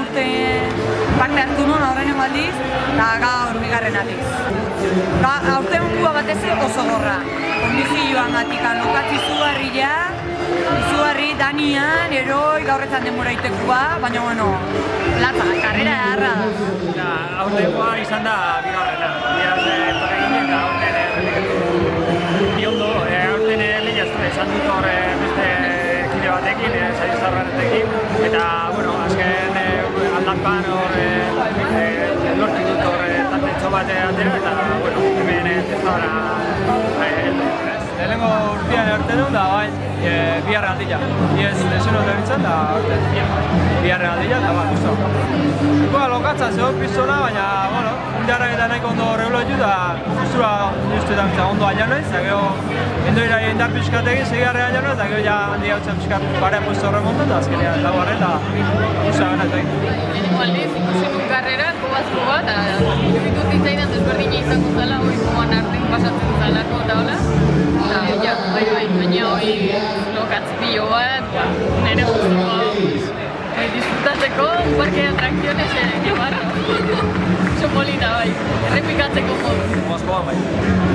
urte parte hartu nuen aurrenengo aldiz, eta gaur bigarren aldiz. Aurten gua batez oso gorra. Kondizioan gatikan lokatzi izugarri Danian, eroi, gaurretzan denbora itekua, baina bueno, latza, karrera eharra da. Aurtengoa izan da bigarrena. Iaz egin eta aurten biondo, aurten lehiaztu izan dut hor beste kide batekin, zaizarranetekin, eta bueno, azken aldapan hor lortu dut hor tantetxo bat atera, eta bueno, hemen tezara lehenengo urtean erten dut, da bain, biharren aldila. Iez deseno debitzen, da biharren aldila, eta bat, usto. Ikoa lokatza zeo piztona, baina, bueno, indarrak eta nahiko ondo regulo ditu, da ustura ustetan ondo ailan noiz, eta gero endoira indar pixkatekin, segiarre ailan noiz, eta gero ja handi hau zen pixkat barea puesto horremontu, eta azkenean eta barre, eta usta gana eta lehenengo aldiz, ikusi dut karrera, kobazko bat, eta ikutut zitzaidan desberdina izango zela, hori koman artean pasatzen zalako eta hola. Ja, baina hori lokatz pilo bat, nire guztuko disfrutatzeko, parke de atrakziones llevarra. Oso polita bai, errepikatzeko modu. Moskoan bai.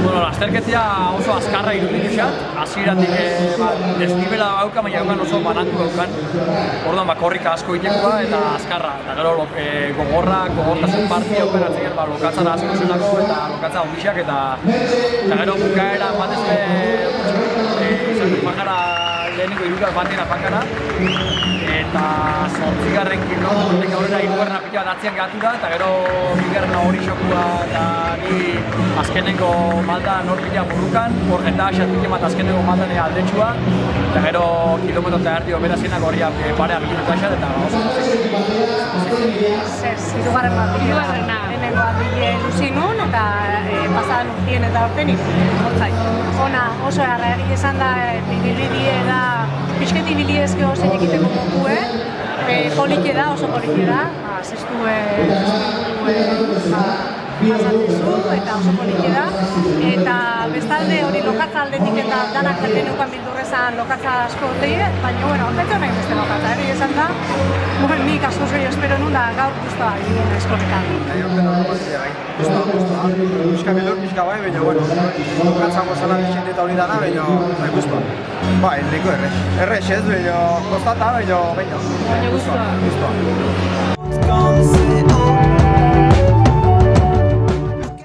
Bueno, lasterketia oso azkarra iruditu xat, hasieratik desnibela dauka, baina oso banatu daukan. Orduan korrika asko itekoa eta azkarra. Eta gero gogortasun parti operatzen lokatzan asko zenako eta lokatza ondixak eta gero bukaera batez pakara leheniko irukak batera pakara eta 8. kilometrotik aurrera hirugarren apila bat atzean gatu da eta gero bigarren hori xokua eta ni azkenengo malda norpila burrukan, eta xatpike bat azkenengo maldan aldetxua eta gero kilometro eta erdi operazienak hori parea bilutu xat eta oso Hirugarren lehenengo aldile luzi nun eta pasadan urtien eta orten ikutzen. Ona oso errari esan da, bibilidie da, pixket ibiliezke zein egiteko mokue, polite da, oso polite da, zestue pasatzezu eta oso polite da. Eta bestalde hori lokatza aldetik eta danak jatenukan bildurrezan lokatza asko teie, baina bueno, horretzo nahi beste lokatza, esan da, nik asko zoi espero nun da gaur guztua egin eskorretan. Pixka belur, pixka bai, baina bueno, lokatza gozala bixen eta hori dana, baina bai guztua. Bai, nahiko errex ez, baina kostata, baina guztua.